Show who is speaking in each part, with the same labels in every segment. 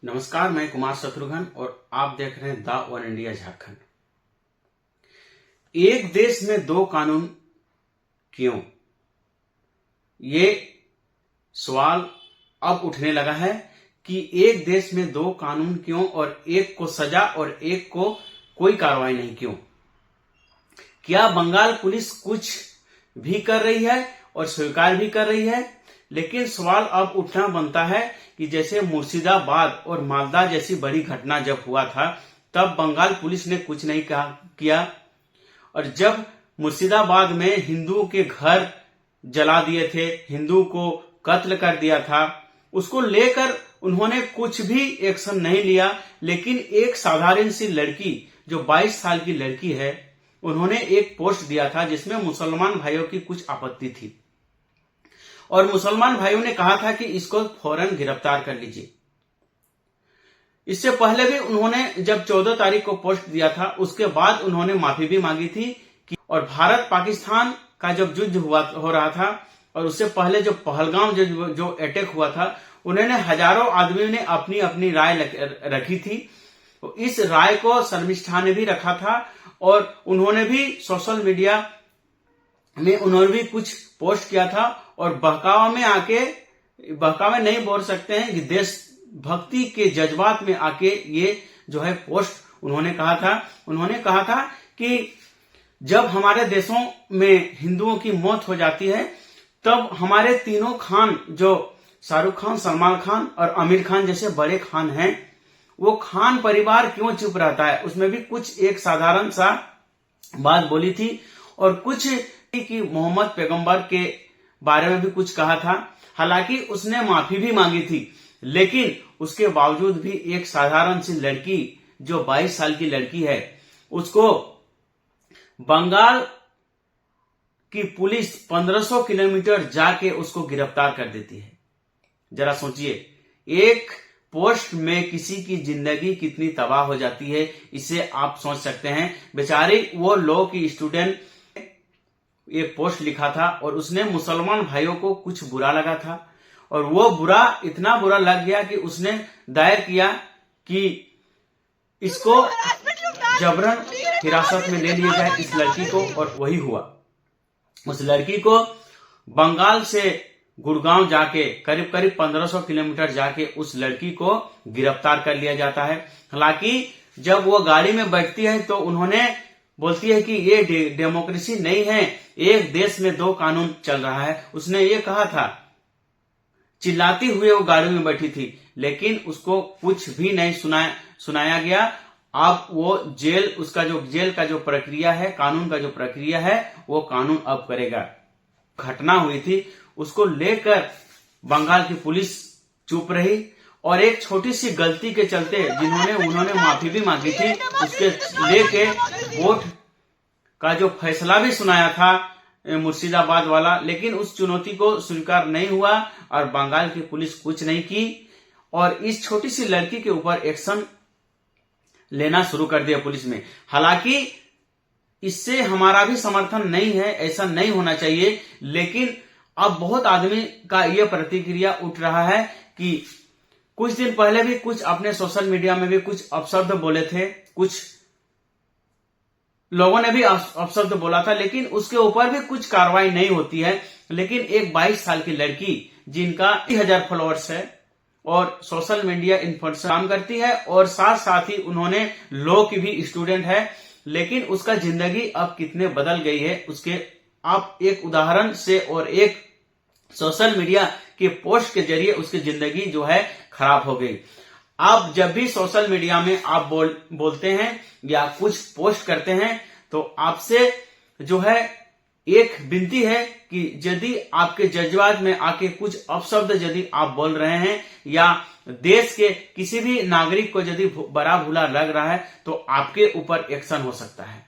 Speaker 1: नमस्कार, मैं कुमार शत्रुघ्न और आप देख रहे हैं द वन इंडिया झारखंड। एक देश में दो कानून क्यों? ये सवाल अब उठने लगा है कि एक देश में दो कानून क्यों और एक को सजा और एक को कोई कार्रवाई नहीं क्यों? क्या बंगाल पुलिस कुछ भी कर रही है और स्वीकार भी कर रही है? लेकिन सवाल अब उठना बनता है कि जैसे मुर्शिदाबाद और मालदा जैसी बड़ी घटना जब हुआ था तब बंगाल पुलिस ने कुछ नहीं किया, और जब मुर्शिदाबाद में हिंदुओं के घर जला दिए थे, हिंदू को कत्ल कर दिया था, उसको लेकर उन्होंने कुछ भी एक्शन नहीं लिया। लेकिन एक साधारण सी लड़की जो 22 साल की लड़की है, उन्होंने एक पोस्ट दिया था जिसमें मुसलमान भाइयों की कुछ आपत्ति थी और मुसलमान भाइयों ने कहा था कि इसको फौरन गिरफ्तार कर लीजिए। इससे पहले भी उन्होंने जब 14 तारीख को पोस्ट दिया था, उसके बाद उन्होंने माफी भी मांगी थी कि और भारत पाकिस्तान का जब युद्ध हो रहा था और उससे पहले जो पहलगाम जो अटैक हुआ था, उन्होंने हजारों आदमियों ने अपनी अपनी राय रखी थी। इस राय को शर्मिष्ठा ने भी रखा था और उन्होंने भी सोशल मीडिया में उन्होंने भी कुछ पोस्ट किया था और बहकावे नहीं बोल सकते हैं कि देशभक्ति के जज्बात में आके ये जो है पोस्ट उन्होंने कहा था कि जब हमारे देशों में हिंदुओं की मौत हो जाती है तब हमारे तीनों खान, जो शाहरुख खान, सलमान खान और आमिर खान जैसे बड़े खान हैं, वो खान परिवार क्यों चुप रहता है? उसमें भी कुछ एक साधारण सा बात बोली थी और कुछ कि मोहम्मद पैगंबर के बारे में भी कुछ कहा था। हालांकि उसने माफी भी मांगी थी, लेकिन उसके बावजूद भी एक साधारण सी लड़की जो 22 साल की लड़की है, उसको बंगाल की पुलिस 1500 किलोमीटर जाके उसको गिरफ्तार कर देती है। जरा सोचिए, एक पोस्ट में किसी की जिंदगी कितनी तबाह हो जाती है, इसे आप सोच सकते हैं। बेचारी वो लॉ की स्टूडेंट एक पोस्ट लिखा था और उसने मुसलमान भाइयों को कुछ बुरा लगा था और वो इतना बुरा लग गया कि उसने दायर किया कि इसको जबरन हिरासत में ले लिया जाए इस लड़की को, और वही हुआ। उस लड़की को बंगाल से गुड़गांव जाके करीब 1500 किलोमीटर जाके उस लड़की को गिरफ्तार कर लिया जाता है। हालांकि जब वो गाड़ी में बैठती है तो उन्होंने बोलती है कि ये डेमोक्रेसी नहीं है, एक देश में दो कानून चल रहा है। उसने ये कहा था, चिल्लाती हुए वो गाड़ी में बैठी थी, लेकिन उसको कुछ भी नहीं सुनाया गया। अब वो जेल का जो प्रक्रिया है, कानून का जो प्रक्रिया है, वो कानून अब करेगा। घटना हुई थी, उसको लेकर बंगाल की पुलिस चुप रही और एक छोटी सी गलती के चलते उन्होंने माफी भी मांगी थी, उसके लेके कोर्ट का जो फैसला भी सुनाया था मुर्शिदाबाद वाला, लेकिन उस चुनौती को स्वीकार नहीं हुआ और बंगाल की पुलिस कुछ नहीं की और इस छोटी सी लड़की के ऊपर एक्शन लेना शुरू कर दिया पुलिस में। हालांकि इससे हमारा भी समर्थन नहीं है, ऐसा नहीं होना चाहिए, लेकिन अब बहुत आदमी का यह प्रतिक्रिया उठ रहा है कि कुछ दिन पहले भी कुछ अपने सोशल मीडिया में भी कुछ अपशब्द बोले थे, कुछ लोगों ने भी अपशब्द बोला था, लेकिन उसके ऊपर भी कुछ कार्रवाई नहीं होती है। लेकिन एक 22 साल की लड़की जिनका 1000 फॉलोअर्स है और सोशल मीडिया इन्फ्लुएंसर काम करती है और साथ ही उन्होंने लॉ की भी स्टूडेंट है, लेकिन उसका जिंदगी अब कितने बदल गई है उसके आप एक उदाहरण से और एक सोशल मीडिया के पोस्ट के जरिए उसकी जिंदगी जो है खराब हो गई। आप जब भी सोशल मीडिया में आप बोलते हैं या कुछ पोस्ट करते हैं तो आपसे जो है एक विनती है कि यदि आपके जज्बात में आके कुछ अपशब्द यदि आप बोल रहे हैं या देश के किसी भी नागरिक को यदि बड़ा भूला लग रहा है तो आपके ऊपर एक्शन हो सकता है।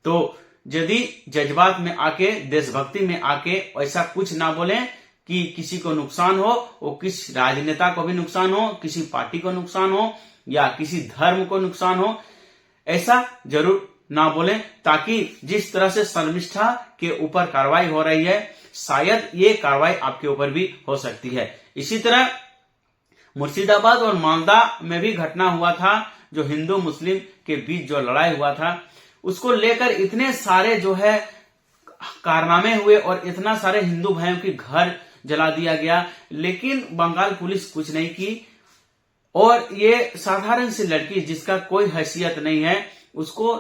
Speaker 1: तो यदि जज्बात में आके, देशभक्ति में आके ऐसा कुछ ना बोलें कि किसी को नुकसान हो, वो किसी राजनेता को भी नुकसान हो, किसी पार्टी को नुकसान हो या किसी धर्म को नुकसान हो, ऐसा जरूर ना बोलें, ताकि जिस तरह से शर्मिष्ठा के ऊपर कार्रवाई हो रही है, शायद ये कार्रवाई आपके ऊपर भी हो सकती है। इसी तरह मुर्शिदाबाद और मालदा में भी घटना हुआ था, जो हिंदू मुस्लिम के बीच जो लड़ाई हुआ था, उसको लेकर इतने सारे जो है कारनामे हुए और इतना सारे हिंदू भाइयों के घर जला दिया गया, लेकिन बंगाल पुलिस कुछ नहीं की। और ये साधारण सी लड़की जिसका कोई हैसियत नहीं है, उसको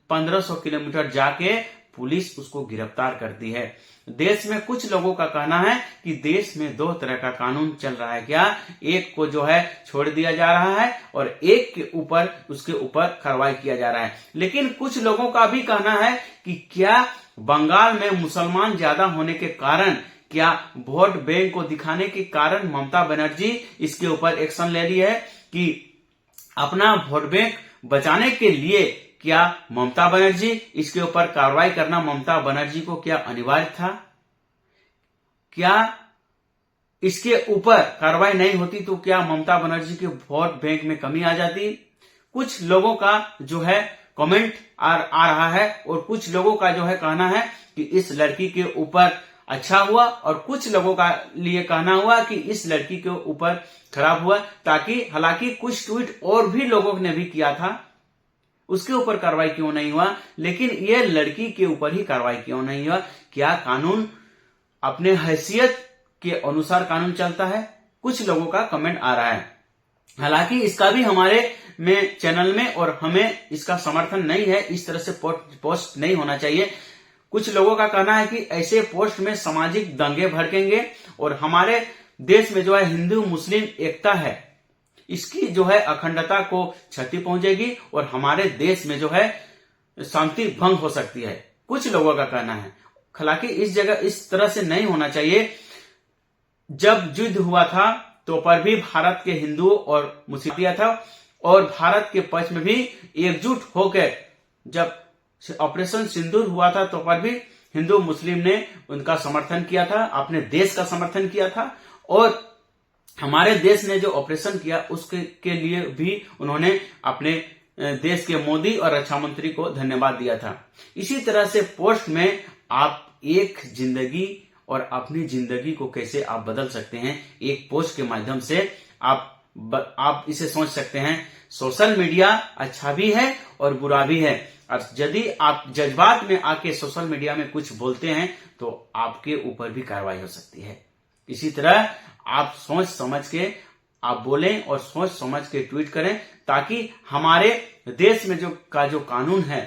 Speaker 1: 1500 किलोमीटर जाके पुलिस उसको गिरफ्तार करती है। देश में कुछ लोगों का कहना है कि देश में दो तरह का कानून चल रहा है क्या, एक को जो है छोड़ दिया जा रहा है और एक के ऊपर उसके ऊपर कार्रवाई किया जा रहा है। लेकिन कुछ लोगों का भी कहना है कि क्या बंगाल में मुसलमान ज्यादा होने के कारण, क्या वोट बैंक को दिखाने के कारण ममता बनर्जी इसके ऊपर एक्शन ले रही है कि अपना वोट बैंक बचाने के लिए क्या ममता बनर्जी इसके ऊपर कार्रवाई करना ममता बनर्जी को क्या अनिवार्य था? क्या इसके ऊपर कार्रवाई नहीं होती तो क्या ममता बनर्जी के वोट बैंक में कमी आ जाती? कुछ लोगों का जो है कमेंट आ रहा है और कुछ लोगों का जो है कहना है कि इस लड़की के ऊपर अच्छा हुआ और कुछ लोगों का लिए कहना हुआ कि इस लड़की के ऊपर खराब हुआ, ताकि हालांकि कुछ ट्वीट और भी लोगों ने भी किया था, उसके ऊपर कार्रवाई क्यों नहीं हुआ, लेकिन यह लड़की के ऊपर ही कार्रवाई क्यों नहीं हुआ? क्या कानून अपने हैसियत के अनुसार कानून चलता है? कुछ लोगों का कमेंट आ रहा है। हालांकि इसका भी हमारे में चैनल में और हमें इसका समर्थन नहीं है, इस तरह से पोस्ट नहीं होना चाहिए। कुछ लोगों का कहना है कि ऐसे पोस्ट में सामाजिक दंगे भड़केंगे और हमारे देश में जो है हिंदू मुस्लिम एकता है, इसकी जो है अखंडता को क्षति पहुंचेगी और हमारे देश में जो है शांति भंग हो सकती है, कुछ लोगों का कहना है। हालांकि इस जगह इस तरह से नहीं होना चाहिए। जब युद्ध हुआ था तो पर भी भारत के हिंदुओं और मुस्लिम था और भारत के पक्ष में भी एकजुट होकर जब ऑपरेशन सिंदूर हुआ था तो पर भी हिंदू मुस्लिम ने उनका समर्थन किया था, अपने देश का समर्थन किया था और हमारे देश ने जो ऑपरेशन किया उसके लिए भी उन्होंने अपने देश के मोदी और रक्षा मंत्री को धन्यवाद दिया था। इसी तरह से पोस्ट में आप एक जिंदगी और अपनी जिंदगी को कैसे आप बदल सकते हैं, एक पोस्ट के माध्यम से आप इसे सोच सकते हैं। सोशल मीडिया अच्छा भी है और बुरा भी है, और यदि आप जज्बात में आके सोशल मीडिया में कुछ बोलते हैं तो आपके ऊपर भी कार्रवाई हो सकती है। इसी तरह आप सोच समझ के आप बोलें और सोच समझ के ट्वीट करें, ताकि हमारे देश में जो कानून है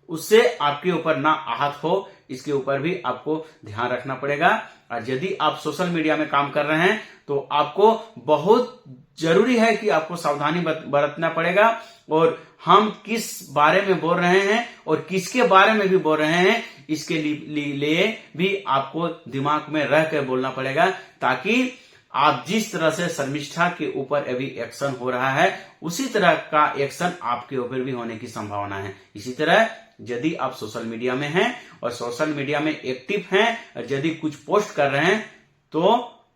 Speaker 1: उससे आपके ऊपर ना आहत हो, इसके ऊपर भी आपको ध्यान रखना पड़ेगा। और यदि आप सोशल मीडिया में काम कर रहे हैं तो आपको बहुत जरूरी है कि आपको सावधानी बरतना पड़ेगा, और हम किस बारे में बोल रहे हैं और किसके बारे में भी बोल रहे हैं इसके लिए भी आपको दिमाग में रह कर बोलना पड़ेगा, ताकि आप जिस तरह से शर्मिष्ठा के ऊपर अभी एक्शन हो रहा है उसी तरह का एक्शन आपके ऊपर भी होने की संभावना है। इसी तरह यदि आप सोशल मीडिया में हैं और सोशल मीडिया में एक्टिव हैं और यदि कुछ पोस्ट कर रहे हैं तो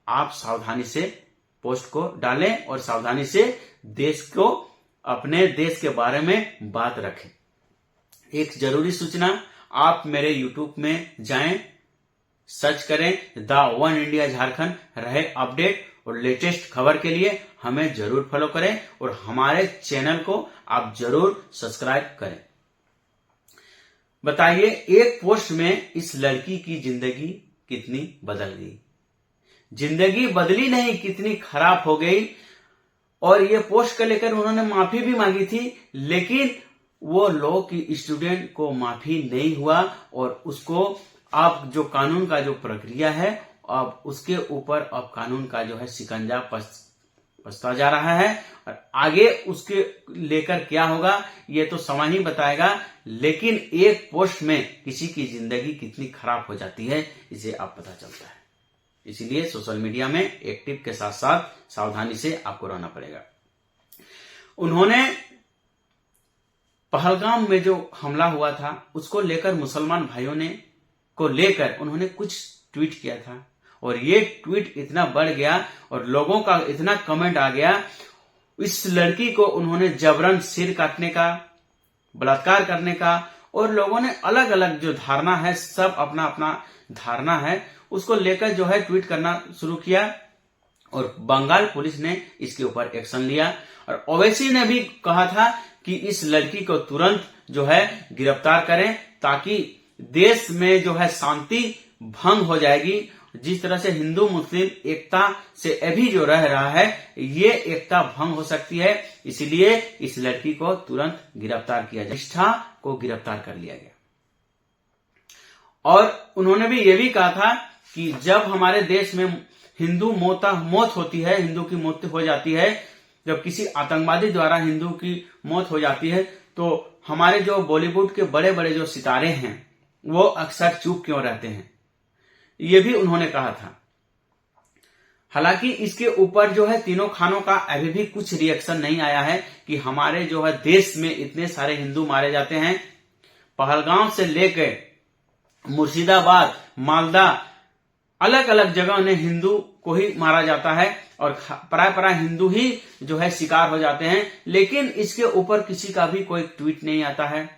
Speaker 1: आप सावधानी से पोस्ट को डालें और सावधानी से देश को, अपने देश के बारे में बात रखें। एक जरूरी सूचना, आप मेरे YouTube में जाएं, सर्च करें द वन इंडिया झारखंड, रहे अपडेट और लेटेस्ट खबर के लिए हमें जरूर फॉलो करें और हमारे चैनल को आप जरूर सब्सक्राइब करें। बताइए, एक पोस्ट में इस लड़की की जिंदगी कितनी बदल गई? जिंदगी बदली नहीं, कितनी खराब हो गई। और ये पोस्ट को लेकर उन्होंने माफी भी मांगी थी, लेकिन वो लॉ की स्टूडेंट को माफी नहीं हुआ और उसको अब जो कानून का जो प्रक्रिया है अब उसके ऊपर अब कानून का जो है शिकंजा कसता जा रहा है, और आगे उसके लेकर क्या होगा ये तो समय ही बताएगा। लेकिन एक पोस्ट में किसी की जिंदगी कितनी खराब हो जाती है इसे आप पता चलता है। इसीलिए सोशल मीडिया में एक्टिव के साथ साथ सावधानी से आपको रहना पड़ेगा। उन्होंने पहलगाम में जो हमला हुआ था उसको लेकर मुसलमान भाइयों ने को लेकर उन्होंने कुछ ट्वीट किया था और ये ट्वीट इतना बढ़ गया और लोगों का इतना कमेंट आ गया। इस लड़की को उन्होंने जबरन सिर काटने का, बलात्कार करने का, और लोगों ने अलग अलग जो धारणा है, सब अपना अपना धारणा है, उसको लेकर जो है ट्वीट करना शुरू किया। और बंगाल पुलिस ने इसके ऊपर एक्शन लिया। और ओवैसी ने भी कहा था कि इस लड़की को तुरंत जो है गिरफ्तार करें, ताकि देश में जो है शांति भंग हो जाएगी। जिस तरह से हिंदू मुस्लिम एकता से अभी जो रह रहा है, ये एकता भंग हो सकती है। इसीलिए इस लड़की को तुरंत गिरफ्तार किया जाए। निष्ठा को गिरफ्तार कर लिया गया। और उन्होंने भी ये भी कहा था कि जब हमारे देश में हिंदू मौत होती है, हिंदू की मौत हो जाती है, जब किसी आतंकवादी द्वारा हिंदू की मौत हो जाती है, तो हमारे जो बॉलीवुड के बड़े बड़े जो सितारे हैं वो अक्सर चुप क्यों रहते हैं, ये भी उन्होंने कहा था। हालांकि इसके ऊपर जो है तीनों खानों का अभी भी कुछ रिएक्शन नहीं आया है कि हमारे जो है देश में इतने सारे हिंदू मारे जाते हैं। पहलगाम से लेकर मुर्शिदाबाद, मालदा, अलग अलग जगह ने हिंदू को ही मारा जाता है और प्राय हिंदू ही जो है शिकार हो जाते हैं, लेकिन इसके ऊपर किसी का भी कोई ट्वीट नहीं आता है।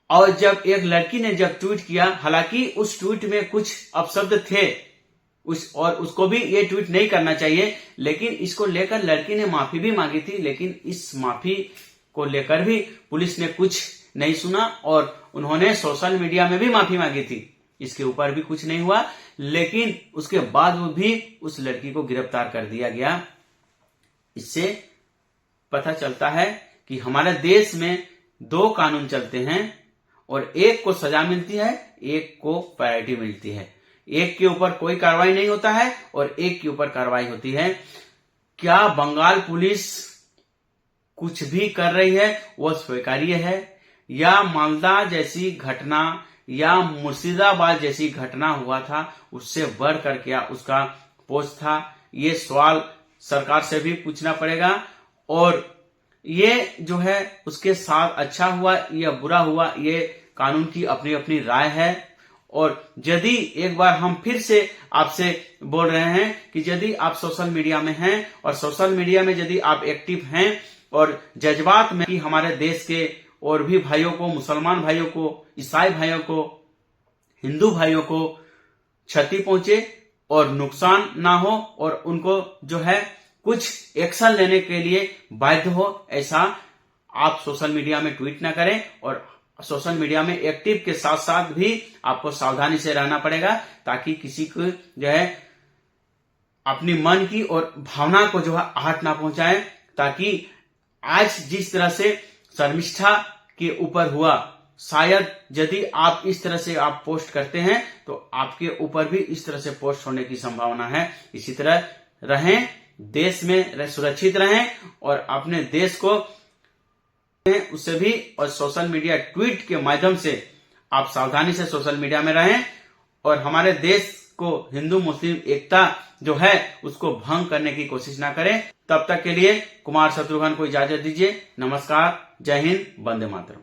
Speaker 1: और जब एक लड़की ने जब ट्वीट किया, हालांकि उस ट्वीट में कुछ अपशब्द थे और उसको भी ये ट्वीट नहीं करना चाहिए, लेकिन इसको लेकर लड़की ने माफी भी मांगी थी, लेकिन इस माफी को लेकर भी पुलिस ने कुछ नहीं सुना और उन्होंने सोशल मीडिया में भी माफी मांगी थी। इसके ऊपर भी कुछ नहीं हुआ, लेकिन उसके बाद वो भी उस लड़की को गिरफ्तार कर दिया गया। इससे पता चलता है कि हमारे देश में दो कानून चलते हैं और एक को सजा मिलती है, एक को प्रायोरिटी मिलती है। एक के ऊपर कोई कार्रवाई नहीं होता है और एक के ऊपर कार्रवाई होती है। क्या बंगाल पुलिस कुछ भी कर रही है वो स्वीकार्य है, या मालदा जैसी घटना या मुर्शिदाबाद जैसी घटना हुआ था उससे बढ़कर क्या उसका पोस्ट था? ये सवाल सरकार से भी पूछना पड़ेगा। और ये जो है उसके साथ अच्छा हुआ या बुरा हुआ, ये कानून की अपनी अपनी राय है। और यदि एक बार हम फिर से आपसे बोल रहे हैं कि यदि आप सोशल मीडिया में हैं और सोशल मीडिया में यदि आप एक्टिव हैं और जज्बात में कि हमारे देश के और भी भाइयों को, मुसलमान भाइयों को, ईसाई भाइयों को, हिंदू भाइयों को क्षति पहुंचे और नुकसान ना हो और उनको जो है कुछ एक्शन लेने के लिए बाध्य हो, ऐसा आप सोशल मीडिया में ट्वीट ना करें। और सोशल मीडिया में एक्टिव के साथ साथ भी आपको सावधानी से रहना पड़ेगा, ताकि किसी को जो है अपनी मन की और भावना को जो है आहत ना पहुंचाए। ताकि आज जिस तरह से शर्मिष्ठा के ऊपर हुआ, शायद यदि आप इस तरह से आप पोस्ट करते हैं तो आपके ऊपर भी इस तरह से पोस्ट होने की संभावना है। इसी तरह रहें, देश में सुरक्षित रहें और अपने देश को उससे भी और सोशल मीडिया ट्वीट के माध्यम से आप सावधानी से सोशल मीडिया में रहें और हमारे देश को हिंदू मुस्लिम एकता जो है उसको भंग करने की कोशिश ना करें। तब तक के लिए कुमार शत्रुघ्न को इजाजत दीजिए। नमस्कार, जय हिंद, वंदे मातरम।